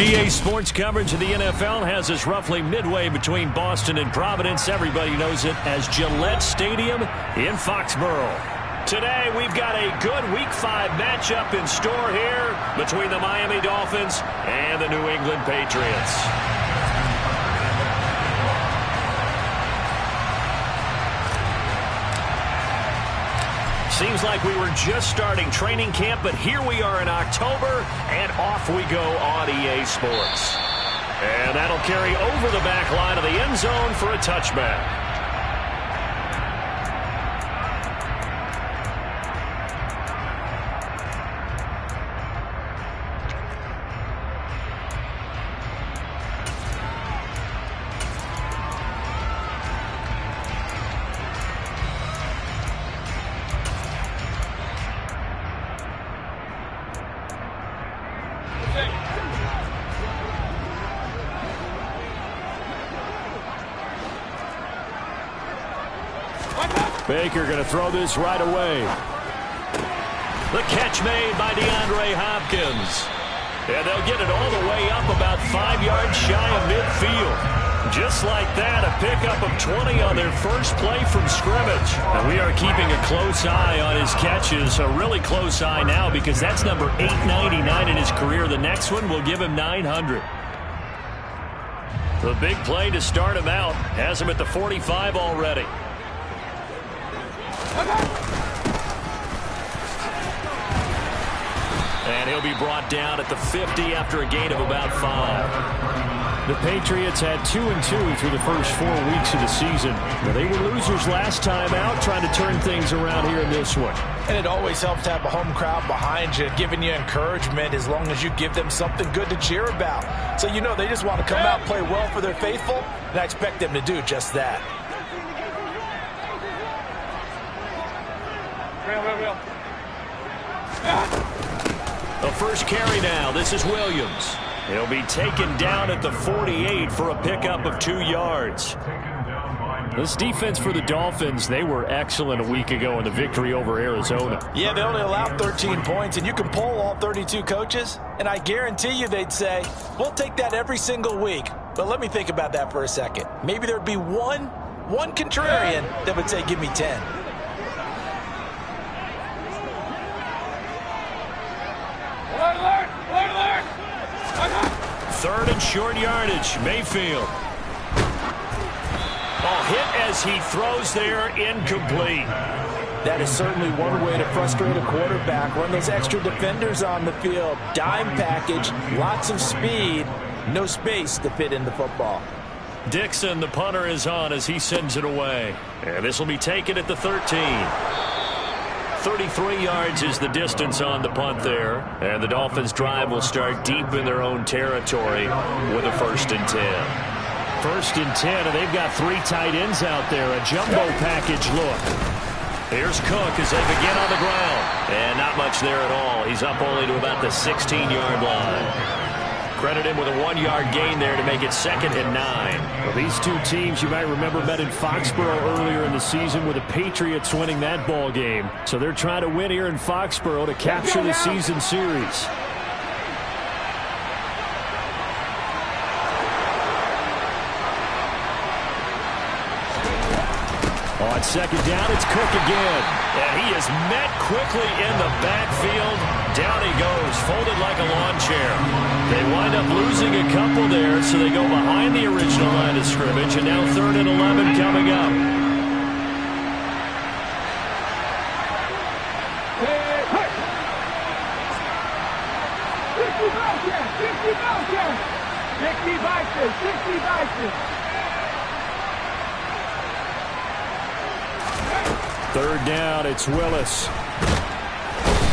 EA Sports coverage of the NFL has us roughly midway between Boston and Providence. Everybody knows it as Gillette Stadium in Foxborough. Today, we've got a good Week 5 matchup in store here between the Miami Dolphins and the New England Patriots. Seems like we were just starting training camp, but here we are in October, and off we go on EA Sports. And that'll carry over the back line of the end zone for a touchback. Baker going to throw this right away. The catch made by DeAndre Hopkins. And they'll get it all the way up about 5 yards shy of midfield. Just like that, a pickup of 20 on their first play from scrimmage. And we are keeping a close eye on his catches, a really close eye now because that's number 899 in his career. The next one will give him 900. The big play to start him out has him at the 45 already. And he'll be brought down at the 50 after a gain of about 5. The Patriots had 2-2 through the first 4 weeks of the season. Now, they were losers last time out, trying to turn things around here in this one. And it always helps to have a home crowd behind you, giving you encouragement as long as you give them something good to cheer about. So you know they just want to come out and play well for their faithful, and I expect them to do just that. The first carry now. This is Williams. He'll be taken down at the 48 for a pickup of 2 yards. This defense for the Dolphins, they were excellent a week ago in the victory over Arizona. Yeah, they only allowed 13 points, and you can poll all 32 coaches, and I guarantee you they'd say, we'll take that every single week. But let me think about that for a second. Maybe there'd be one contrarian that would say, give me 10. Third and short yardage. Mayfield. Hit as he throws there, incomplete. That is certainly one way to frustrate a quarterback. Run those extra defenders on the field. Dime package, lots of speed, no space to fit in the football. Dixon, the punter, is on as he sends it away. And this will be taken at the 13. 33 yards is the distance on the punt there. And the Dolphins' drive will start deep in their own territory with a 1st and 10. 1st and 10, and they've got 3 tight ends out there. A jumbo package look. Here's Cook as they begin on the ground. And not much there at all. He's up only to about the 16-yard line. Credit him with a 1-yard gain there to make it 2nd and 9. Well, these two teams, you might remember, met in Foxborough earlier in the season with the Patriots winning that ball game. So they're trying to win here in Foxborough to capture the season series. On 2nd down, it's Cook again. And he is met quickly in the backfield. Down he goes, folded like a lawn chair. They wind up losing a couple there, so they go behind the original line of scrimmage, and now 3rd and 11 coming up. Third down, it's Willis.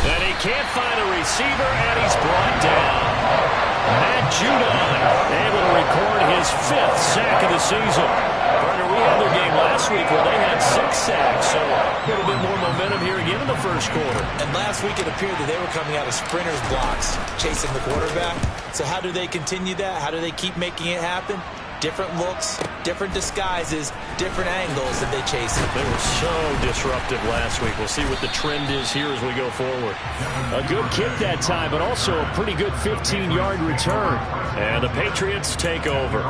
And he can't find a receiver, and he's brought down. Matt Judon able to record his 5th sack of the season. Partner, we had their game last week where they had 6 sacks, so a little bit more momentum here again in the first quarter. And last week it appeared that they were coming out of sprinters blocks, chasing the quarterback. So how do they continue that? How do they keep making it happen? Different looks, different disguises, different angles that they chase it. They were so disruptive last week. We'll see what the trend is here as we go forward. A good kick that time, but also a pretty good 15-yard return. And the Patriots take over.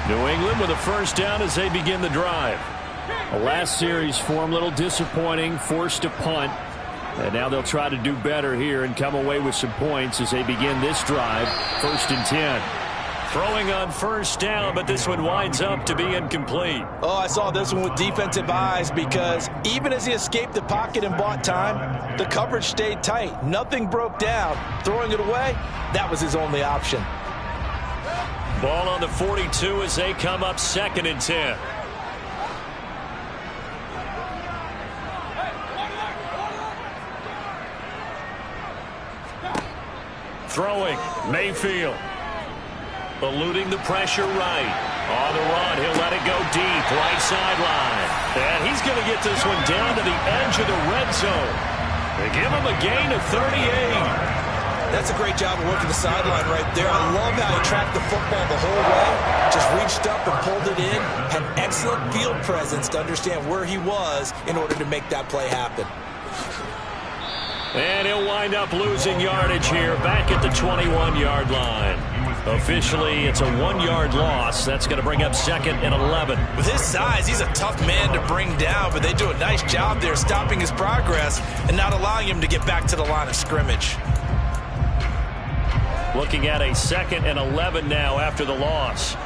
New England with a first down as they begin the drive. The last series for them, a little disappointing, forced to punt. And now they'll try to do better here and come away with some points as they begin this drive. 1st and 10. Throwing on first down, but this one winds up to be incomplete. Oh, I saw this one with defensive eyes because even as he escaped the pocket and bought time, the coverage stayed tight. Nothing broke down. Throwing it away, that was his only option. Ball on the 42 as they come up 2nd and 10. Throwing, Mayfield. Eluding the pressure right. On the run, he'll let it go deep, right sideline. And he's going to get this one down to the edge of the red zone. They give him a gain of 38. That's a great job of working the sideline right there. I love how he tracked the football the whole way. Just reached up and pulled it in. Had excellent field presence to understand where he was in order to make that play happen. And he'll wind up losing yardage here back at the 21-yard line. Officially, it's a 1-yard loss. That's going to bring up 2nd and 11. With his size, he's a tough man to bring down, but they do a nice job there stopping his progress and not allowing him to get back to the line of scrimmage. Looking at a 2nd and 11 now after the loss.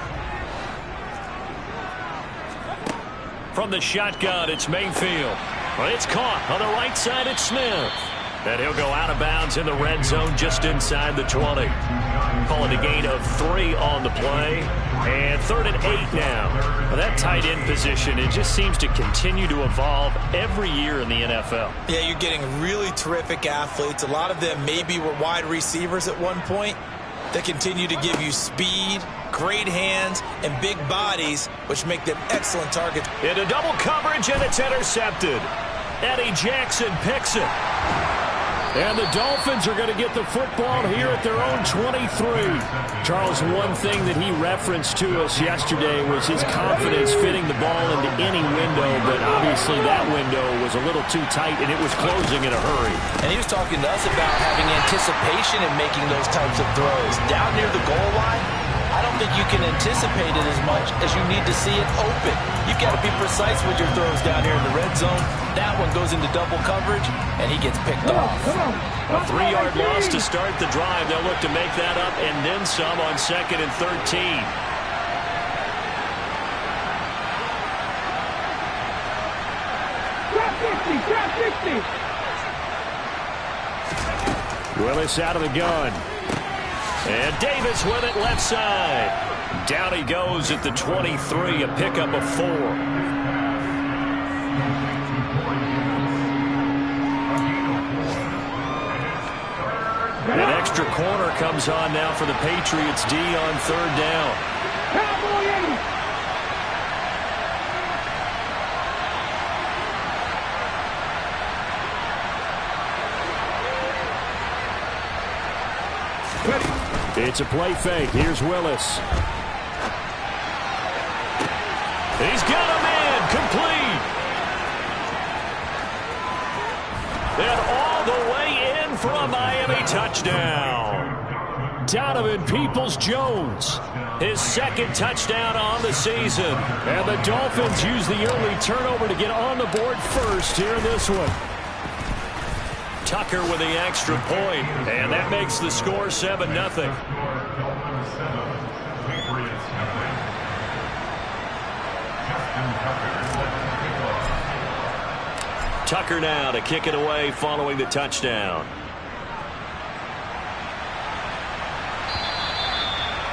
From the shotgun, it's Mayfield. Well, it's caught on the right side. It's Smith. And he'll go out of bounds in the red zone just inside the 20. Calling a gain of 3 on the play. And 3rd and 8 now. Well, that tight end position, it just seems to continue to evolve every year in the NFL. Yeah, you're getting really terrific athletes. A lot of them maybe were wide receivers at one point that continue to give you speed, great hands, and big bodies, which make them excellent targets. Into double coverage, and it's intercepted. Eddie Jackson picks it. And the Dolphins are going to get the football here at their own 23. Charles, one thing that he referenced to us yesterday was his confidence fitting the ball into any window, but obviously that window was a little too tight, and it was closing in a hurry. And he was talking to us about having anticipation in making those types of throws. Down near the goal line, I don't think you can anticipate it as much as you need to see it open. You've got to be precise with your throws down here in the red zone. That one goes into double coverage, and he gets picked off. A 3-yard loss to start the drive. They'll look to make that up and then some on 2nd and 13. Willis out of the gun. And Davis with it left side. Down he goes at the 23, a pickup of 4. An extra corner comes on now for the Patriots D on 3rd down. It's a play fake. Here's Willis. He's got him in. Complete. And all the way in for a Miami touchdown. Donovan Peoples-Jones. His 2nd touchdown on the season. And the Dolphins use the early turnover to get on the board first here in this one. Tucker with the extra point, and that makes the score 7-0. Tucker now to kick it away following the touchdown.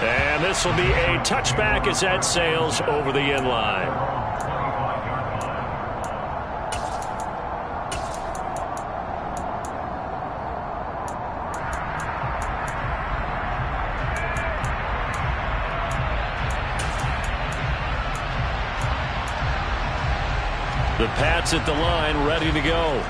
And this will be a touchback as that sails over the end line. The Pats at the line, ready to go.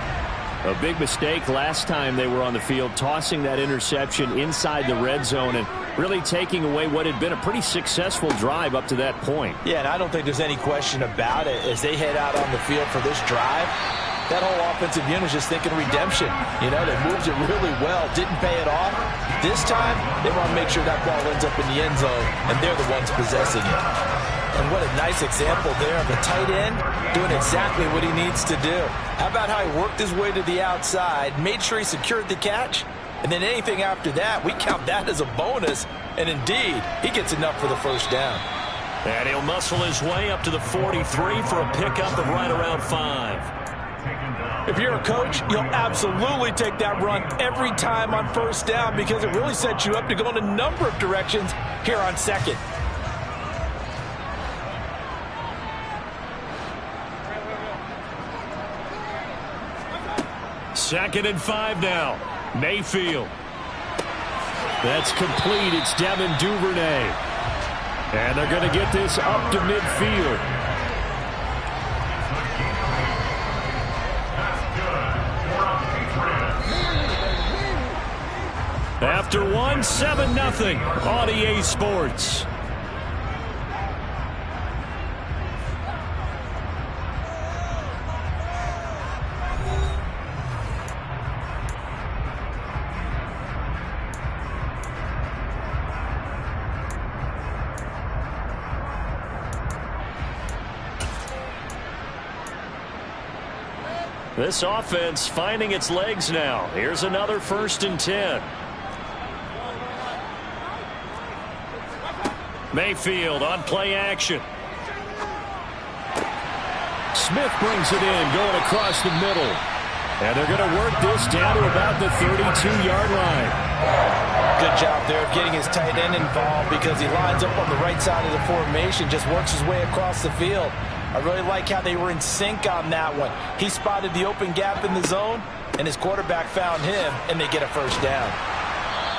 A big mistake last time they were on the field, tossing that interception inside the red zone. And really taking away what had been a pretty successful drive up to that point. Yeah, and I don't think there's any question about it. As they head out on the field for this drive, that whole offensive unit is just thinking redemption. You know, they moved it really well, didn't pay it off. This time, they want to make sure that ball ends up in the end zone, and they're the ones possessing it. And what a nice example there of a tight end doing exactly what he needs to do. How about how he worked his way to the outside, made sure he secured the catch, and then anything after that, we count that as a bonus. And indeed, he gets enough for the first down. And he'll muscle his way up to the 43 for a pickup of right around 5. If you're a coach, you'll absolutely take that run every time on first down because it really sets you up to go in a number of directions here on second. Second and 5 now. Mayfield. That's complete. It's Devin Duvernay. And they're going to get this up to midfield. After 1, 7-0 on EA Sports. This offense finding its legs now. Here's another 1st and 10. Mayfield on play action. Smith brings it in, going across the middle. And they're going to work this down to about the 32-yard line. Good job there of getting his tight end involved because he lines up on the right side of the formation, just works his way across the field. I really like how they were in sync on that one. He spotted the open gap in the zone, and his quarterback found him, and they get a first down.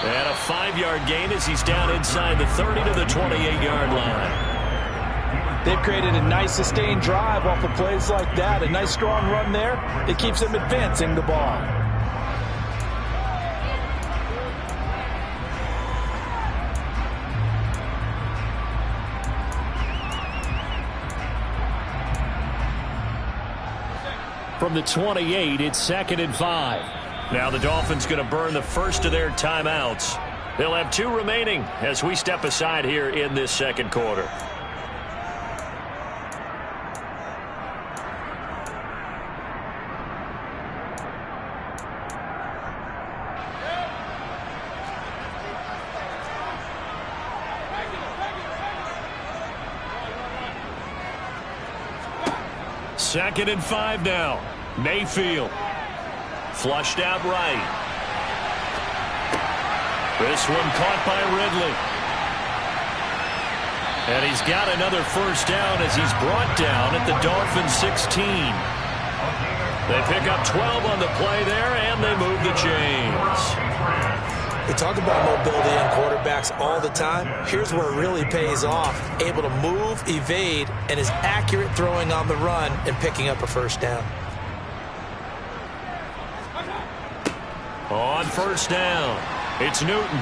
And a 5-yard gain as he's down inside the 30 to the 28-yard line. They've created a nice sustained drive off of plays like that. A nice strong run there. It keeps them advancing the ball. From the 28, it's 2nd and 5. Now the Dolphins going to burn the first of their timeouts. They'll have 2 remaining as we step aside here in this second quarter. Second and 5 now. Mayfield. Flushed out right. This one caught by Ridley. And he's got another first down as he's brought down at the Dolphins 16. They pick up 12 on the play there, and they move the chains. We talk about mobility in quarterbacks all the time. Here's where it really pays off. Able to move, evade, and is accurate throwing on the run and picking up a first down. On first down, it's Newton.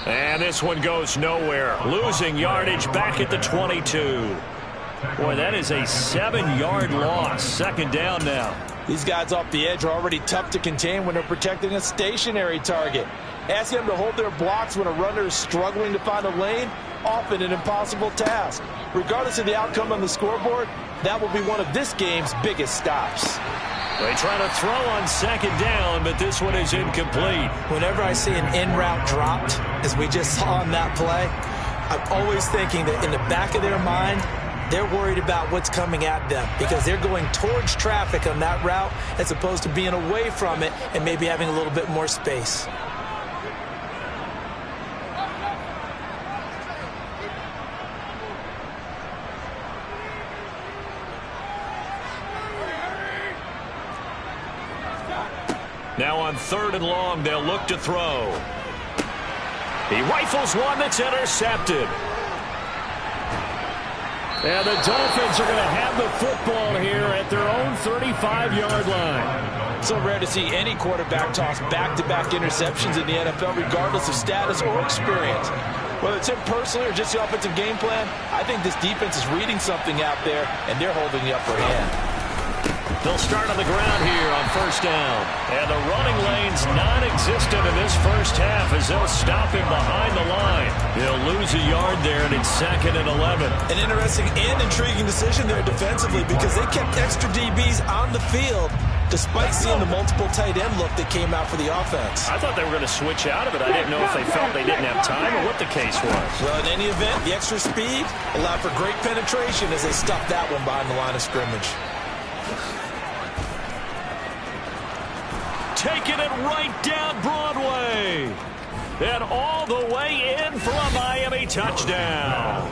And this one goes nowhere. Losing yardage back at the 22. Boy, that is a 7-yard loss. Second down now. These guys off the edge are already tough to contain when they're protecting a stationary target. Ask them to hold their blocks when a runner is struggling to find a lane, often an impossible task. Regardless of the outcome on the scoreboard, that will be one of this game's biggest stops. They try to throw on second down, but this one is incomplete. Whenever I see an in route dropped, as we just saw on that play, I'm always thinking that in the back of their mind, they're worried about what's coming at them because they're going towards traffic on that route as opposed to being away from it and maybe having a little bit more space. Now on 3rd and long, they'll look to throw. He rifles one that's intercepted. And the Dolphins are going to have the football here at their own 35-yard line. So rare to see any quarterback toss back-to-back interceptions in the NFL, regardless of status or experience. Whether it's him personally or just the offensive game plan, I think this defense is reading something out there, and they're holding the upper hand. They'll start on the ground here on first down. And the running lane's non-existent in this first half as they'll stop him behind the line. He'll lose a yard there, and it's 2nd and 11. An interesting and intriguing decision there defensively because they kept extra DBs on the field despite seeing the multiple tight end look that came out for the offense. I thought they were going to switch out of it. I didn't know if they felt they didn't have time or what the case was. Well, in any event, the extra speed allowed for great penetration as they stuffed that one behind the line of scrimmage. Taking it right down Broadway. And all the way in for a Miami touchdown.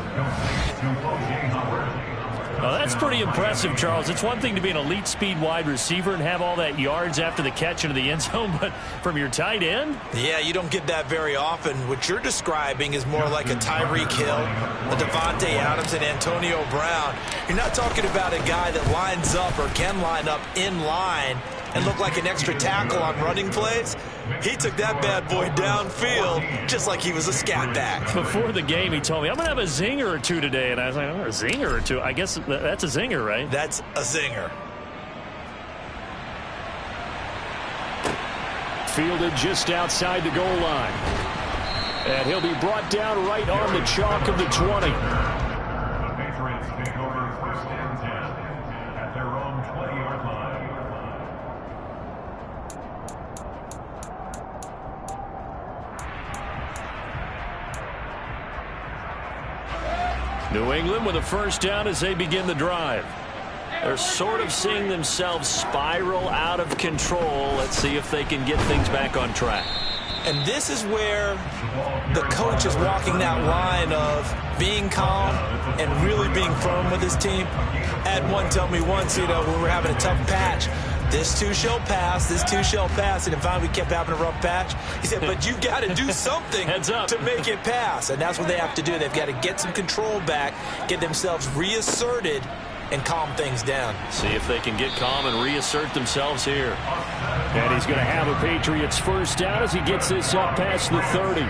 Oh, that's pretty impressive, Charles. It's one thing to be an elite speed wide receiver and have all that yards after the catch into the end zone, but from your tight end? Yeah, you don't get that very often. What you're describing is more like a Tyreek Hill, a Devontae Adams, and Antonio Brown. You're not talking about a guy that lines up or can line up in line and look like an extra tackle on running plays. He took that bad boy downfield just like he was a scat back. Before the game, he told me, I'm going to have a zinger or two today. And I was like, oh, a zinger or two? I guess that's a zinger, right? That's a zinger. Fielded just outside the goal line. And he'll be brought down right on the chalk of the 20. The Patriots take over first and 10 at their own 20-yard line. New England with a first down as they begin the drive. They're sort of seeing themselves spiral out of control. Let's see if they can get things back on track. And this is where the coach is walking that line of being calm and really being firm with his team. Had one tell me once, when we're having a tough patch, this too shall pass, this too shall pass. And if finally we kept having a rough patch, he said, but you got to do something to make it pass. And that's what they have to do. They've got to get some control back, get themselves reasserted, and calm things down. See if they can get calm and reassert themselves here. And he's going to have a Patriots first down as he gets this up past the 30.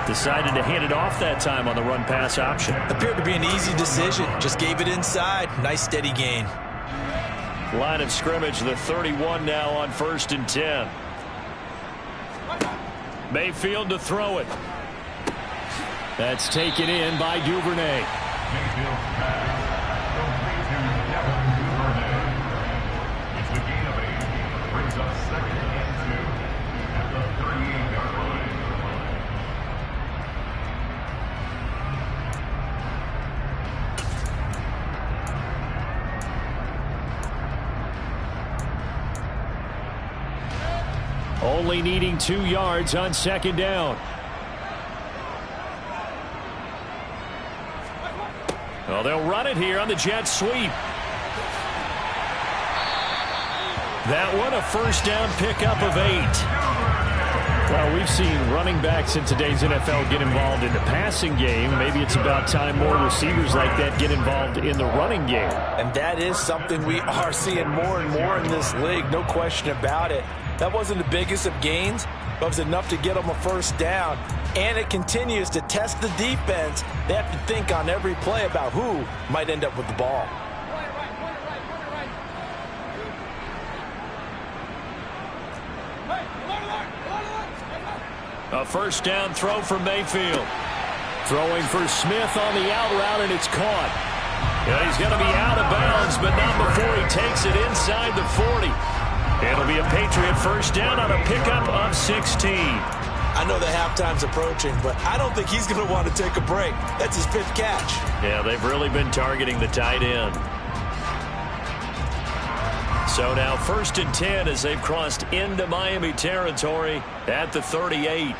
Decided to hand it off that time on the run-pass option. Appeared to be an easy decision. Just gave it inside. Nice steady gain. Line of scrimmage, the 31 now on 1st and 10. Mayfield to throw it. That's taken in by Duvernay. Mayfield's pass complete to Devin Duvernay. It's a gain of 8. Brings up 2nd and 2 at the 38-yard line. Only needing 2 yards on 2nd down. Well, they'll run it here on the jet sweep. That one a first down pickup of 8. Well, we've seen running backs in today's NFL get involved in the passing game. Maybe it's about time more receivers like that get involved in the running game. And that is something we are seeing more and more in this league, no question about it. That wasn't the biggest of gains, but it was enough to get them a first down. And it continues to test the defense. They have to think on every play about who might end up with the ball. A first down throw for Mayfield. Throwing for Smith on the out route, and it's caught. Yeah, he's going to be out of bounds, but not before he takes it inside the 40. It'll be a Patriot first down on a pickup of 16. I know the halftime's approaching, but I don't think he's going to want to take a break. That's his 5th catch. Yeah, they've really been targeting the tight end. So now 1st and 10 as they've crossed into Miami territory at the 38.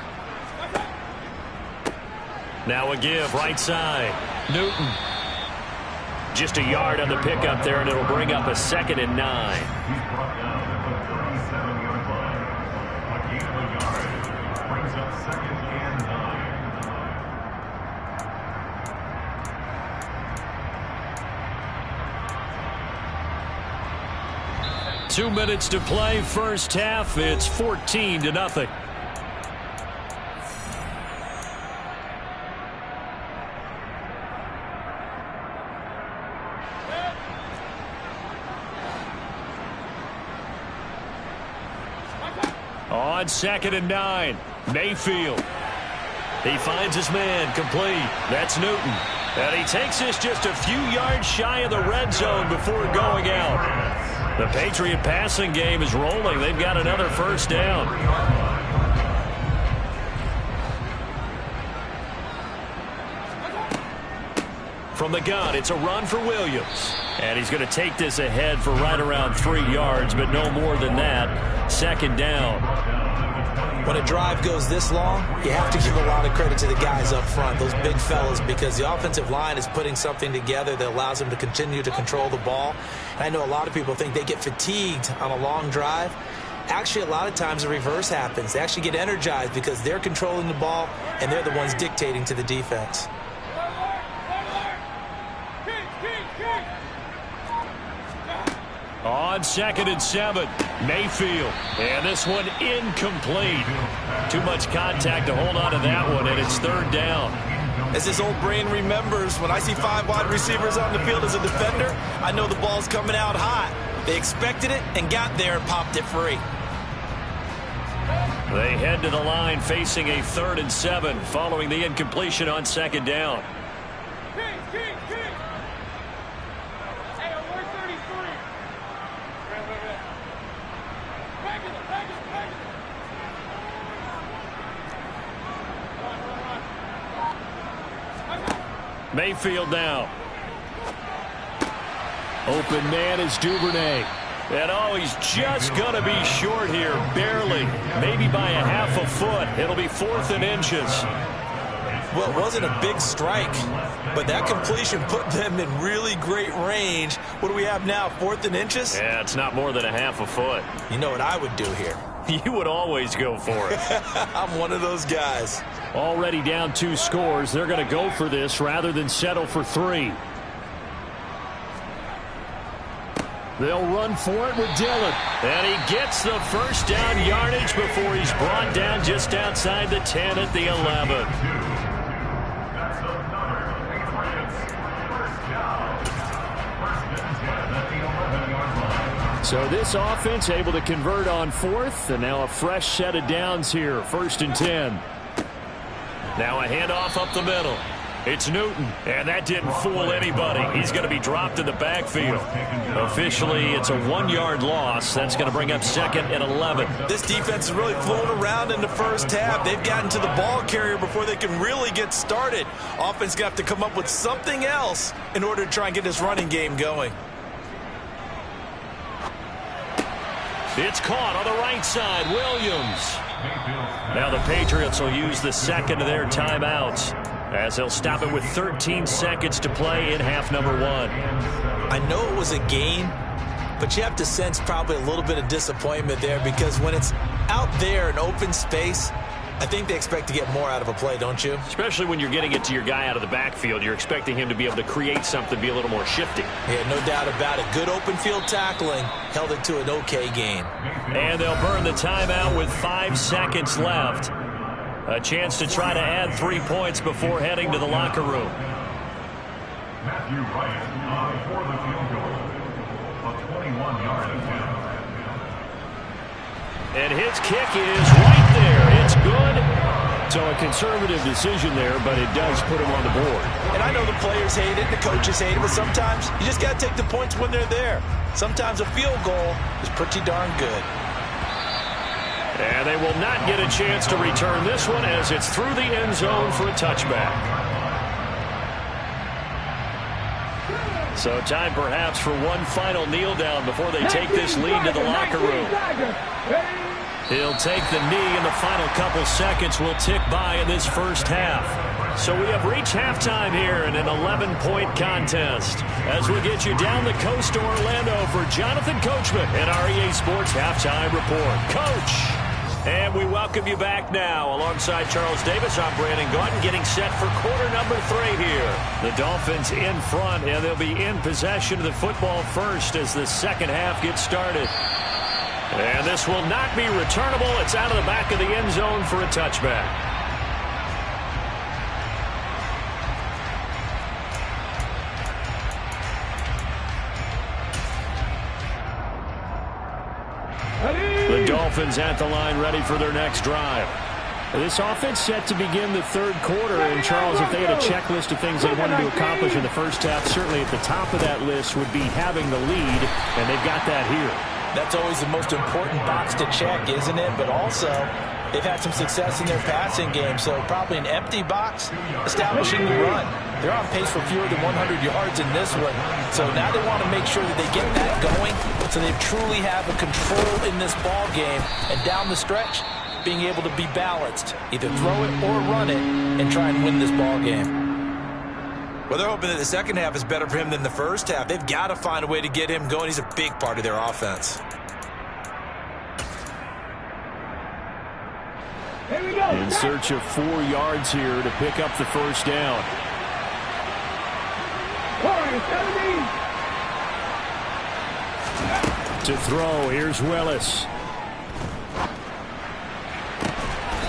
Now a give right side. Newton. Just a yard on the pickup there, and it'll bring up a 2nd and 9. He's brought down at the 37-yard line. A gain of a yard. Brings up 2nd and 9. 2 minutes to play, first half. It's 14-0. On 2nd and 9, Mayfield. He finds his man, complete. That's Newton. And he takes this just a few yards shy of the red zone before going out. The Patriot passing game is rolling. They've got another first down. From the gun, it's a run for Williams. And he's going to take this ahead for right around 3 yards, but no more than that. 2nd down. When a drive goes this long, you have to give a lot of credit to the guys up front, those big fellas, because the offensive line is putting something together that allows them to continue to control the ball. And I know a lot of people think they get fatigued on a long drive. Actually, a lot of times the reverse happens. They actually get energized because they're controlling the ball, and they're the ones dictating to the defense. On 2nd and 7, Mayfield. And this one incomplete. Too much contact to hold on to that one, and it's 3rd down. As this old brain remembers, when I see 5 wide receivers on the field as a defender, I know the ball's coming out hot. They expected it and got there and popped it free. They head to the line facing a 3rd and 7 following the incompletion on 2nd down. Mayfield now. Open man is Duvernay. And oh, he's just going to be short here, barely. Maybe by a half a foot. It'll be 4th and inches. Well, it wasn't a big strike, but that completion put them in really great range. What do we have now, 4th and inches? Yeah, it's not more than a half a foot. You know what I would do here? You would always go for it. I'm one of those guys. Already down 2 scores. They're going to go for this rather than settle for 3. They'll run for it with Dillon. And he gets the first down yardage before he's brought down just outside the 10 at the 11. So this offense able to convert on 4th, and now a fresh set of downs here, 1st and 10. Now a handoff up the middle. It's Newton, and that didn't fool anybody. He's going to be dropped in the backfield. Officially, it's a 1-yard loss. That's going to bring up 2nd and 11. This defense is really flown around in the first half. They've gotten to the ball carrier before they can really get started. Offense got to come up with something else in order to try and get this running game going. It's caught on the right side, Williams. Now the Patriots will use the 2nd of their timeouts as they'll stop it with 13 seconds to play in half number 1. I know it was a gain, but you have to sense probably a little bit of disappointment there because when it's out there in open space, I think they expect to get more out of a play, don't you? Especially when you're getting it to your guy out of the backfield. You're expecting him to be able to create something, be a little more shifty. Yeah, no doubt about it. Good open field tackling held it to an okay gain. And they'll burn the timeout with 5 seconds left. A chance to try to add 3 points before heading to the locker room. Matthew Wright for the field goal. A 21-yard attempt. And his kick is right there. It's good. So a conservative decision there, but it does put him on the board. And I know the players hate it, the coaches hate it, but sometimes you just got to take the points when they're there. Sometimes a field goal is pretty darn good. And they will not get a chance to return this one as it's through the end zone for a touchback. So time perhaps for one final kneel down before they take this lead to the locker room. He'll take the knee, and the final couple seconds will tick by in this first half. So we have reached halftime here in an 11-point contest. As we get you down the coast to Orlando for Jonathan Coachman and our EA Sports Halftime Report. Coach! And we welcome you back now. Alongside Charles Davis, I'm Brandon Gordon, getting set for quarter number 3 here. The Dolphins in front, and they'll be in possession of the football first as the second half gets started. And this will not be returnable. It's out of the back of the end zone for a touchback. The Dolphins at the line ready for their next drive. This offense set to begin the third quarter. And, Charles, if they had a checklist of things they wanted to accomplish in the first half, certainly at the top of that list would be having the lead, and they've got that here. That's always the most important box to check, isn't it? But also, they've had some success in their passing game, so probably an empty box establishing the run. They're on pace for fewer than 100 yards in this one, so now they want to make sure that they get that going so they truly have a control in this ball game, and down the stretch, being able to be balanced, either throw it or run it, and try and win this ball game. Well, they're hoping that the second half is better for him than the first half. They've got to find a way to get him going. He's a big part of their offense. Here we go. In search of 4 yards here to pick up the first down. 17. To throw, here's Willis.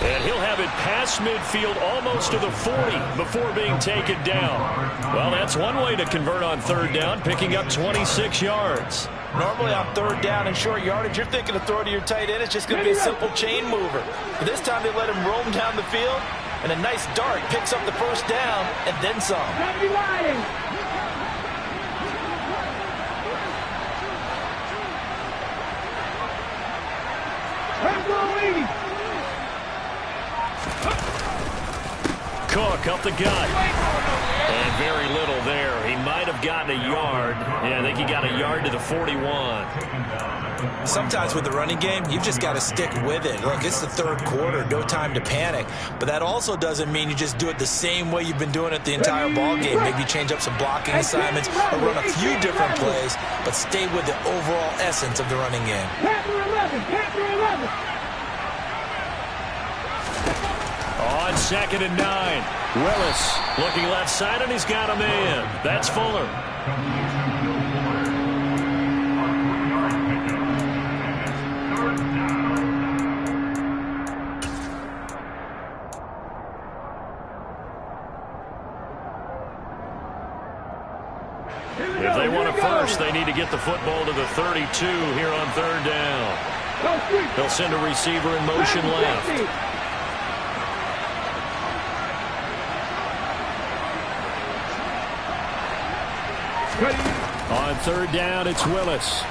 And he'll have it past midfield almost to the 40 before being taken down. Well, that's one way to convert on third down, picking up 26 yards. Normally on third down and short yardage, you're thinking of throw to your tight end. It's just going to be a simple chain mover. But this time they let him roam down the field, and a nice dart picks up the first down and then some. Cook up the gut. And very little there. He might have gotten a yard. Yeah, I think he got a yard to the 41. Sometimes with the running game, you've just got to stick with it. Look, it's the third quarter, no time to panic. But that also doesn't mean you just do it the same way you've been doing it the entire ball game. Maybe change up some blocking assignments or run a few different plays, but stay with the overall essence of the running game. Chapter 11. On 2nd and 9. Willis looking left side, and he's got a man. That's Fuller. If they want a first, they need to get the football to the 32 here on third down. They'll send a receiver in motion left. On third down, it's Willis.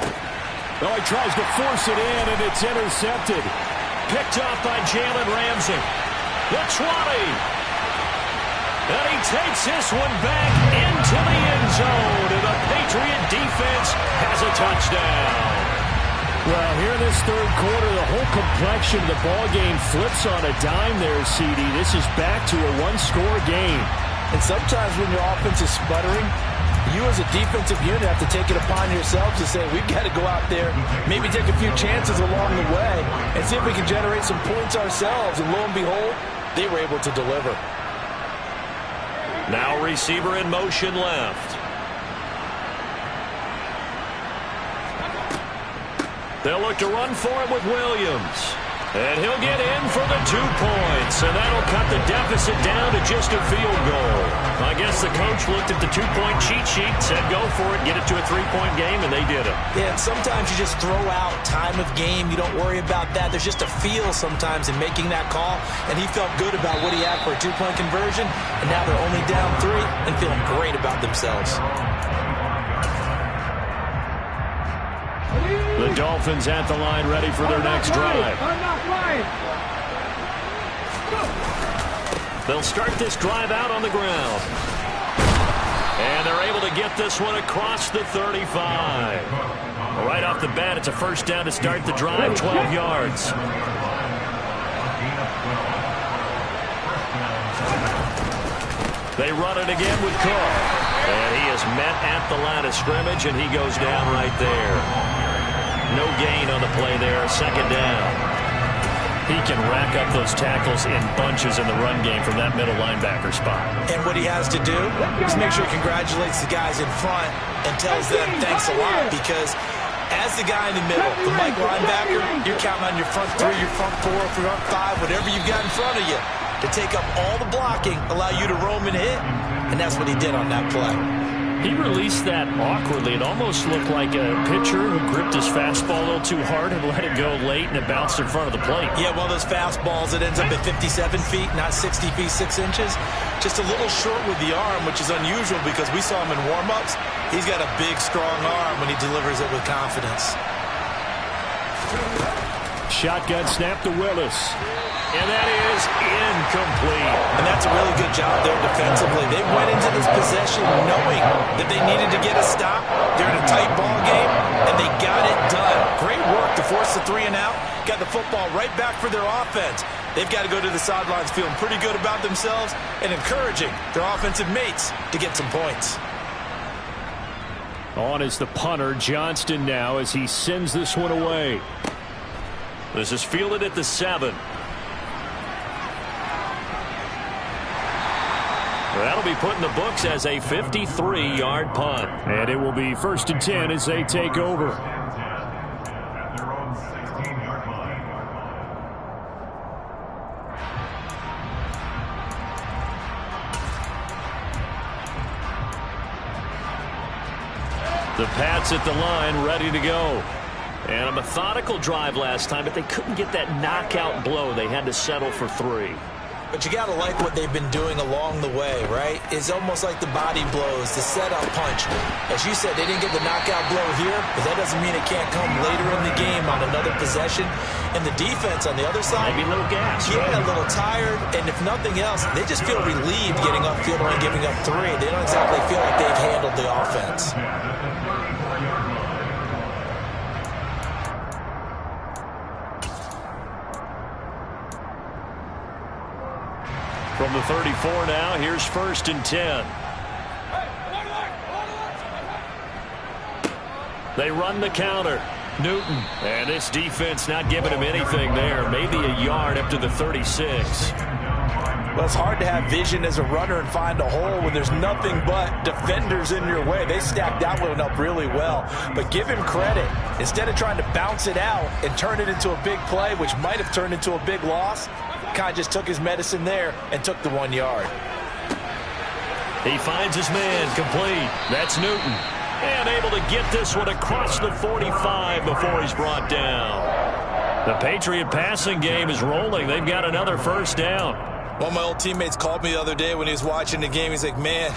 Oh, he tries to force it in, and it's intercepted. Picked off by Jalen Ramsey. The 20. And he takes this one back into the end zone, and the Patriot defense has a touchdown. Well, here in this third quarter, the whole complexion of the ball game flips on a dime there, CD. This is back to a one-score game. And sometimes when your offense is sputtering, you as a defensive unit have to take it upon yourselves to say, we've got to go out there, maybe take a few chances along the way, and see if we can generate some points ourselves. And lo and behold, they were able to deliver. Now receiver in motion left. They'll look to run for him with Williams. And he'll get in for the 2 points, and that'll cut the deficit down to just a field goal. I guess the coach looked at the 2-point cheat sheet, said go for it, get it to a 3-point game, and they did it. Yeah, and sometimes you just throw out time of game. You don't worry about that. There's just a feel sometimes in making that call, and he felt good about what he had for a 2-point conversion, and now they're only down 3 and feeling great about themselves. The Dolphins at the line ready for their next drive. They'll start this drive out on the ground. And they're able to get this one across the 35. Right off the bat, it's a first down to start the drive, 12 yards. They run it again with Cook. And he is met at the line of scrimmage, and he goes down right there. No gain on the play there, second down. He can rack up those tackles in bunches in the run game from that middle linebacker spot. And what he has to do is make sure he congratulates the guys in front and tells them thanks a lot, because As the guy in the middle, the Mike linebacker, you're counting on your front three, your front four, front five, whatever you've got in front of you to take up all the blocking, allow you to roam and hit, and that's what he did on that play. He released that awkwardly. It almost looked like a pitcher who gripped his fastball a little too hard and let it go late, and it bounced in front of the plate. Yeah, one of those fastballs that ends up at 57 feet, not 60 feet, 6 inches. Just a little short with the arm, which is unusual because we saw him in warm-ups. He's got a big, strong arm when he delivers it with confidence. Shotgun snap to Willis. And that is incomplete. And that's a really good job there defensively. They went into this possession knowing that they needed to get a stop. They're in a tight ball game, and they got it done. Great work to force the 3 and out. Got the football right back for their offense. They've got to go to the sidelines feeling pretty good about themselves and encouraging their offensive mates to get some points. On is the punter, Johnston, now as he sends this one away. This is fielded at the 7. That'll be put in the books as a 53-yard punt. And it will be 1st and 10 as they take over. At their own 16-yard line. The Pats at the line, ready to go. And a methodical drive last time, but they couldn't get that knockout blow. They had to settle for 3. But you got to like what they've been doing along the way, right? It's almost like the body blows, the setup punch. As you said, they didn't get the knockout blow here, but that doesn't mean it can't come later in the game on another possession. And the defense on the other side, maybe a little gas. Yeah, right? A little tired. And if nothing else, they just feel relieved getting upfield and giving up 3. They don't exactly feel like they've handled the offense. From the 34 now, here's 1st and 10. They run the counter. Newton. And this defense not giving him anything there. Maybe a yard up to the 36. Well, it's hard to have vision as a runner and find a hole when there's nothing but defenders in your way. They stacked that one up really well. But give him credit. Instead of trying to bounce it out and turn it into a big play, which might have turned into a big loss, kind of just took his medicine there and took the 1 yard. He finds his man, complete. That's Newton. And able to get this one across the 45 before he's brought down. The Patriot passing game is rolling. They've got another 1st down. One of my old teammates called me the other day when he was watching the game. He's like, man,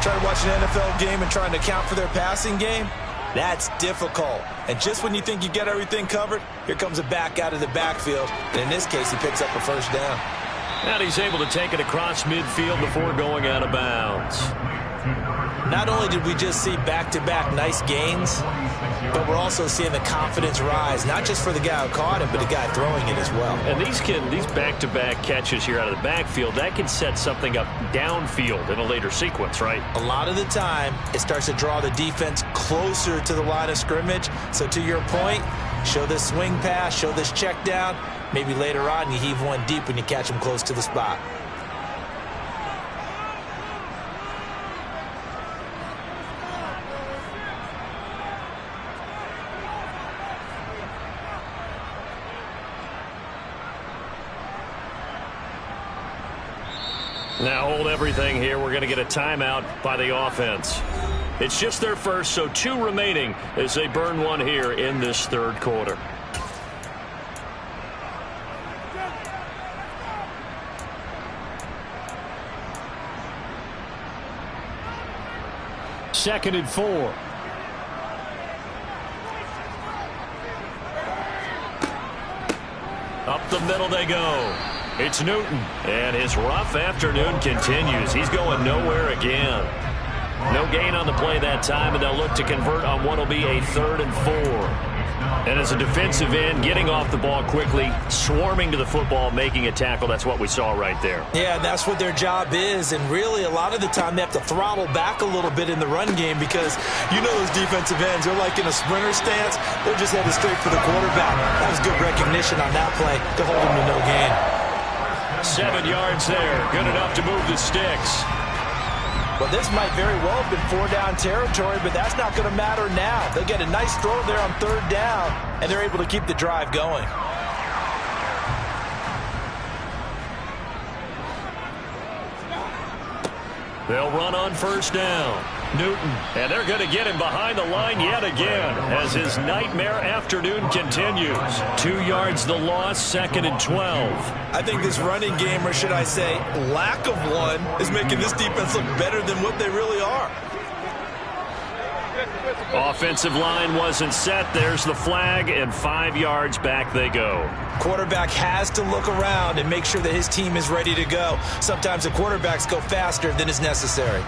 trying to watch an NFL game and trying to account for their passing game, that's difficult. And just when you think you get everything covered, here comes a back out of the backfield. And in this case, he picks up a 1st down. And he's able to take it across midfield before going out of bounds. Not only did we just see back-to-back nice gains, but we're also seeing the confidence rise, not just for the guy who caught it, but the guy throwing it as well. And these back-to-back catches here out of the backfield, that can set something up downfield in a later sequence, right? A lot of the time, it starts to draw the defense closer to the line of scrimmage. So to your point, show this swing pass, show this check down. Maybe later on, you heave one deep when you catch him close to the spot. Now hold everything here. We're going to get a timeout by the offense. It's just their first, so 2 remaining as they burn one here in this 3rd quarter. Second and 4. Up the middle they go. It's Newton, and his rough afternoon continues. He's going nowhere again. No gain on the play that time, and they'll look to convert on what will be a 3rd and 4. And as a defensive end, getting off the ball quickly, swarming to the football, making a tackle, that's what we saw right there. Yeah, that's what their job is, and really a lot of the time they have to throttle back a little bit in the run game because you know those defensive ends, they're like in a sprinter stance. They're just headed straight for the quarterback. That was good recognition on that play to hold him to no gain. 7 yards there. Good enough to move the sticks. Well, this might very well have been 4-down territory, but that's not going to matter now. They get a nice throw there on 3rd down, and they're able to keep the drive going. They'll run on 1st down. Newton, and they're going to get him behind the line yet again as his nightmare afternoon continues. 2 yards the loss, 2nd and 12. I think this running game, or should I say lack of one, is making this defense look better than what they really are. Offensive line wasn't set. There's the flag, and 5 yards back they go. Quarterback has to look around and make sure that his team is ready to go. Sometimes the quarterbacks go faster than is necessary.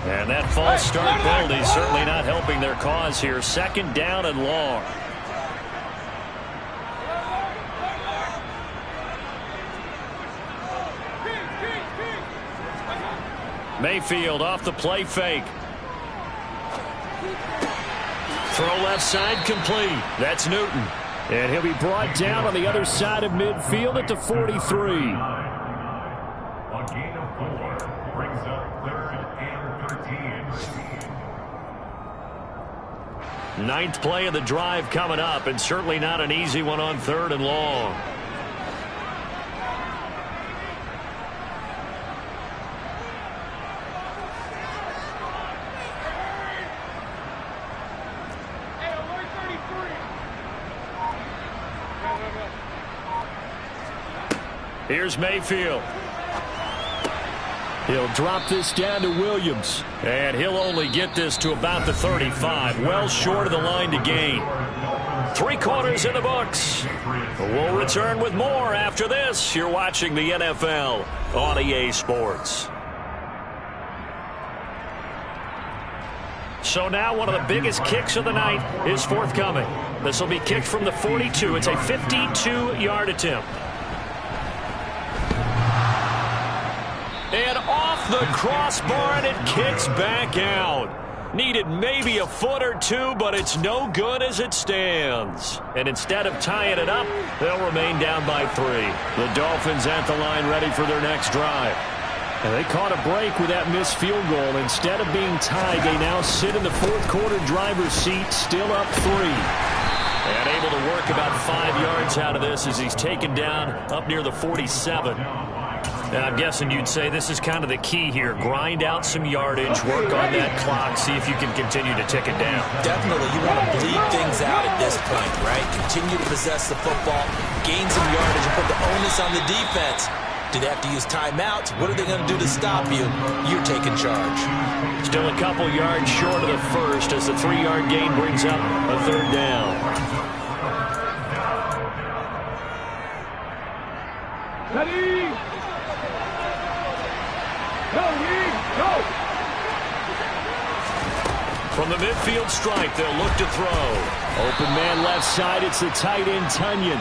And that false start penalty certainly not helping their cause here. 2nd down and long. Mayfield off the play fake. Throw left side complete. That's Newton. And he'll be brought down on the other side of midfield at the 43. A gain of 4 brings up 3rd and 13. 9th play of the drive coming up, and certainly not an easy one on 3rd and long. Here's Mayfield. He'll drop this down to Williams. And he'll only get this to about the 35. Well short of the line to gain. 3 quarters in the books. We'll return with more after this. You're watching the NFL on EA Sports. So now one of the biggest kicks of the night is forthcoming. This will be kicked from the 42. It's a 52-yard attempt. And off the crossbar, and it kicks back out. Needed maybe a foot or two, but it's no good as it stands. And instead of tying it up, they'll remain down by 3. The Dolphins at the line ready for their next drive. And they caught a break with that missed field goal. Instead of being tied, they now sit in the 4th quarter driver's seat, still up 3. And able to work about 5 yards out of this as he's taken down up near the 47. And I'm guessing you'd say this is kind of the key here. Grind out some yardage, work on that clock, see if you can continue to tick it down. Definitely, you want to bleed things out at this point, right? Continue to possess the football, gain some yardage, and put the onus on the defense. Do they have to use timeouts? What are they going to do to stop you? You're taking charge. Still a couple yards short of the first as the 3-yard gain brings up a 3rd down. Ready? Go! From the midfield stripe, they'll look to throw. Open man left side, it's the tight end Tunyon.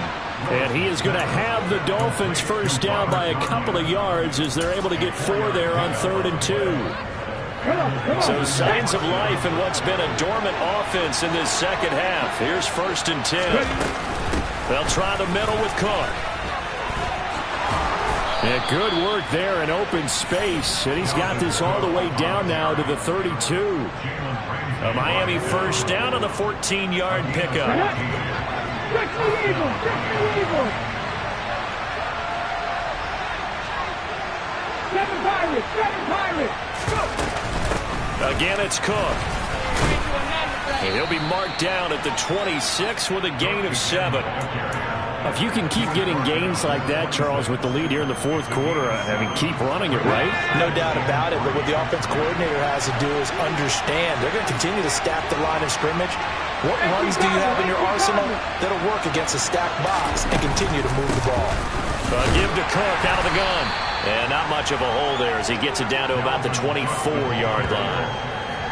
And he is going to have the Dolphins first down by a couple of yards as they're able to get 4 there on 3rd and 2. So signs of life in what's been a dormant offense in this second half. Here's 1st and 10. They'll try the middle with Cook. And good work there in open space. And he's got this all the way down now to the 32. A Miami first down on the 14-yard pickup. Again, it's Cook. And he'll be marked down at the 26 with a gain of 7. If you can keep getting gains like that, Charles, with the lead here in the 4th quarter, I mean, keep running it, right? No doubt about it, but what the offense coordinator has to do is understand. They're going to continue to stack the line of scrimmage. What runs do you have in your arsenal that'll work against a stacked box and continue to move the ball? Give to Cook out of the gun. And not much of a hole there as he gets it down to about the 24-yard line.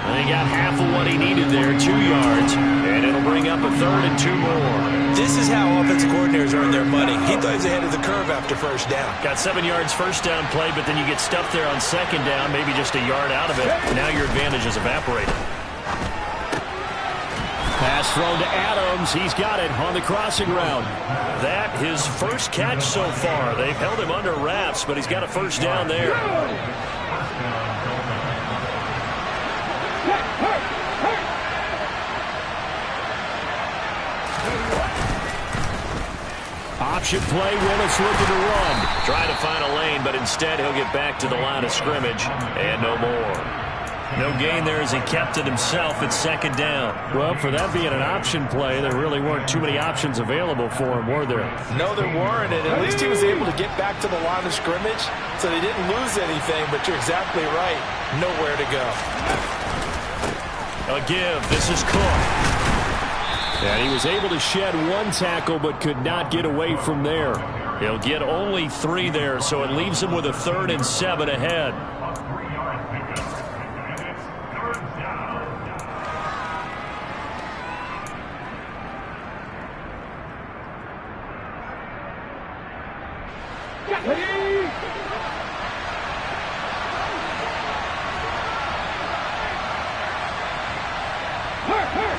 And he got half of what he needed there, 2 yards, and it'll bring up a 3rd and 2 more. This is how offensive coordinators earn their money. He thought he was ahead of the curve after first down. Got 7 yards first down play, but then you get stuffed there on 2nd down, maybe just a yard out of it. Now your advantage is evaporated. Pass thrown to Adams. He's got it on the crossing route. That his first catch so far. They've held him under wraps, but he's got a first down there. Option play, Willis looking to run. Trying to find a lane, but instead he'll get back to the line of scrimmage and no more. No gain there as he kept it himself at second down. Well, for that being an option play, there really weren't too many options available for him, were there? No, there weren't, and at least he was able to get back to the line of scrimmage, so they didn't lose anything, but you're exactly right. Nowhere to go. A give. This is Cook. And he was able to shed one tackle but could not get away from there. He'll get only 3 there, so it leaves him with a 3rd and 7 ahead.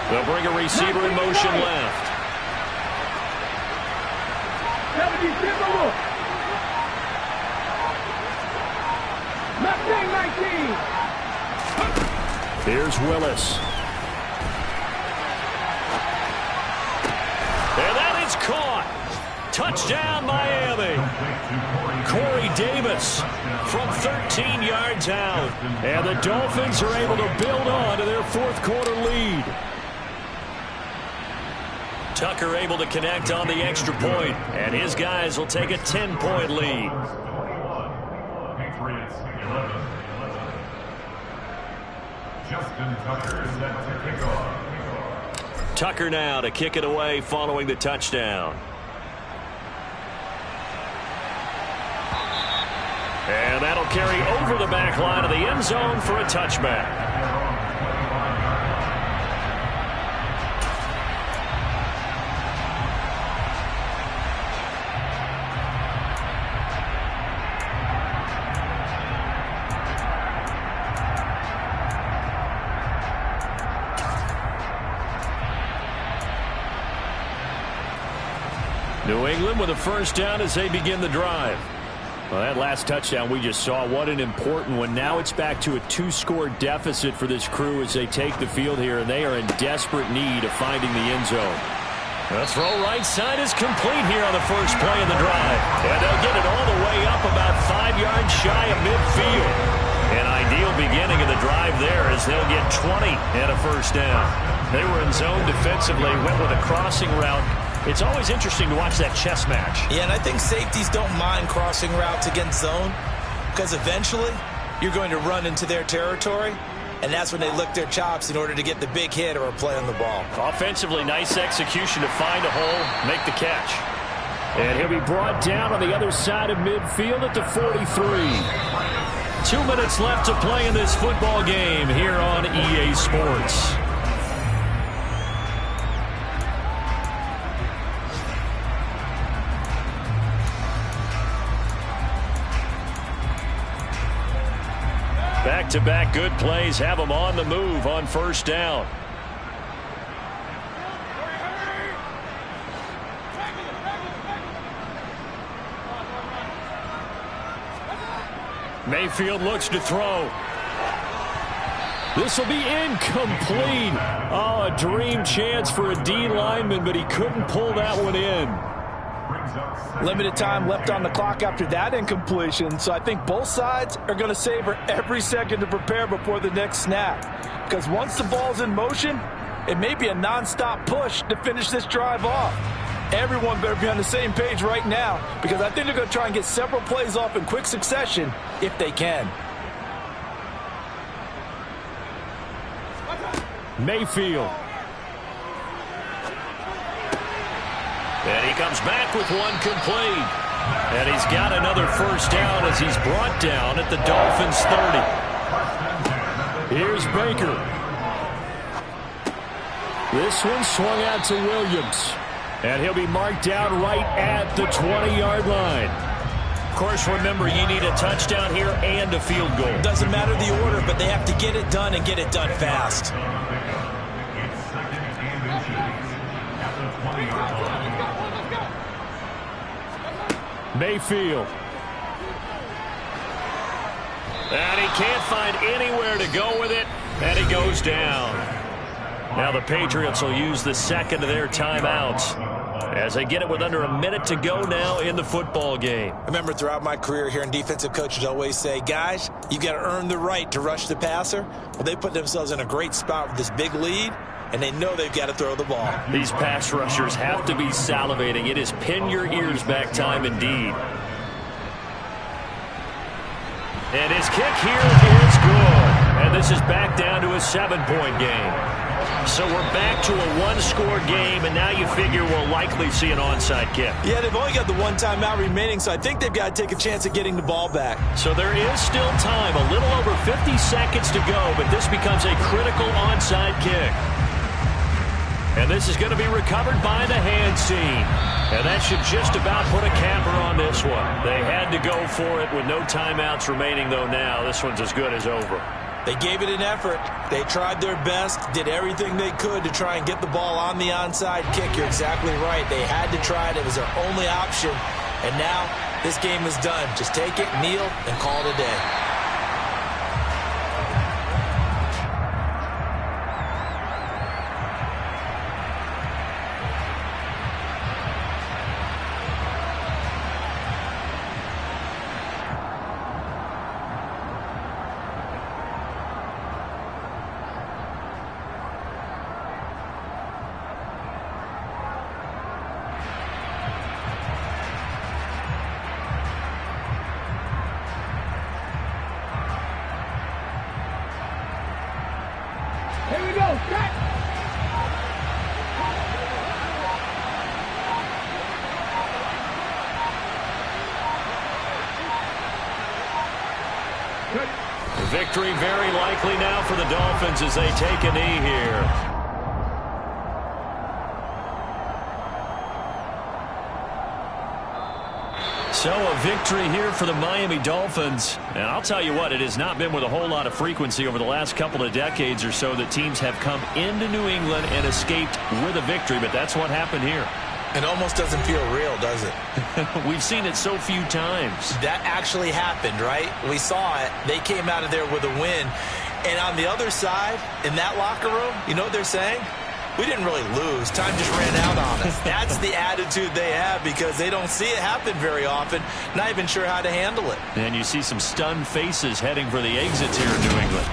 They'll bring a receiver in motion left. 70, Here's Willis. And that is caught. Touchdown, Miami. Corey Davis from 13 yards out. And the Dolphins are able to build on to their 4th quarter lead. Tucker able to connect on the extra point, and his guys will take a 10-point lead. Patriots 11. Justin Tucker set to kick off. Tucker now to kick it away following the touchdown. And that'll carry over the back line of the end zone for a touchback. New England with a first down as they begin the drive. Well, that last touchdown we just saw, what an important one. Now it's back to a 2-score deficit for this crew as they take the field here, and they are in desperate need of finding the end zone. The throw right side is complete here on the first play of the drive. And they'll get it all the way up about 5 yards shy of midfield. An ideal beginning of the drive there as they'll get 20 and a first down. They were in zone defensively, went with a crossing route. It's always interesting to watch that chess match. Yeah, and I think safeties don't mind crossing routes against zone because eventually you're going to run into their territory, and that's when they lick their chops in order to get the big hit or a play on the ball. Offensively, nice execution to find a hole, make the catch. And he'll be brought down on the other side of midfield at the 43. 2 minutes left to play in this football game here on EA Sports. Back-to-back good plays have them on the move on first down. Mayfield looks to throw. This will be incomplete. Oh, a dream chance for a D lineman, but he couldn't pull that one in. Limited time left on the clock after that incompletion, so I think both sides are going to savor every second to prepare before the next snap. Because once the ball's in motion, it may be a nonstop push to finish this drive off. Everyone better be on the same page right now, because I think they're going to try and get several plays off in quick succession if they can. Mayfield. And he comes back with one complete. And he's got another first down as he's brought down at the Dolphins' 30. Here's Baker. This one swung out to Williams. And he'll be marked down right at the 20-yard line. Of course, remember, you need a touchdown here and a field goal. Doesn't matter the order, but they have to get it done and get it done fast. Mayfield. And he can't find anywhere to go with it, and he goes down. Now the Patriots will use the second of their timeouts as they get it with under a minute to go now in the football game. Remember, throughout my career, hearing defensive coaches always say, guys, you got to earn the right to rush the passer. Well, they put themselves in a great spot with this big lead, and they know they've got to throw the ball. These pass rushers have to be salivating. It is pin your ears back time indeed. And his kick here is good. And this is back down to a 7-point game. So we're back to a one-score game, and now you figure we'll likely see an onside kick. Yeah, they've only got the one timeout remaining, so I think they've got to take a chance at getting the ball back. So there is still time, a little over 50 seconds to go, but this becomes a critical onside kick. And this is going to be recovered by the hands team. And that should just about put a capper on this one. They had to go for it with no timeouts remaining, though now. This one's as good as over. They gave it an effort. They tried their best, did everything they could to try and get the ball on the onside kick. You're exactly right. They had to try it. It was their only option. And now this game is done. Just take it, kneel, and call it a day. Here we go. Set. Victory very likely now for the Dolphins as they take a knee here. So a victory here for the Miami Dolphins. And I'll tell you what, it has not been with a whole lot of frequency over the last couple of decades or so that teams have come into New England and escaped with a victory, but that's what happened here. It almost doesn't feel real, does it? We've seen it so few times. That actually happened, right? We saw it. They came out of there with a win. And on the other side, in that locker room, you know what they're saying? We didn't really lose. Time just ran out on us. That's the attitude they have because they don't see it happen very often, not even sure how to handle it. And you see some stunned faces heading for the exits here in New England.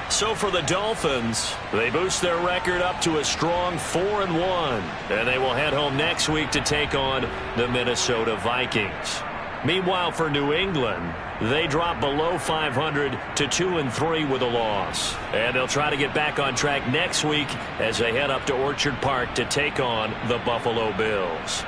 So for the Dolphins, they boost their record up to a strong 4-1. And they will head home next week to take on the Minnesota Vikings. Meanwhile, for New England, they drop below 500 to 2-3 with a loss. And they'll try to get back on track next week as they head up to Orchard Park to take on the Buffalo Bills.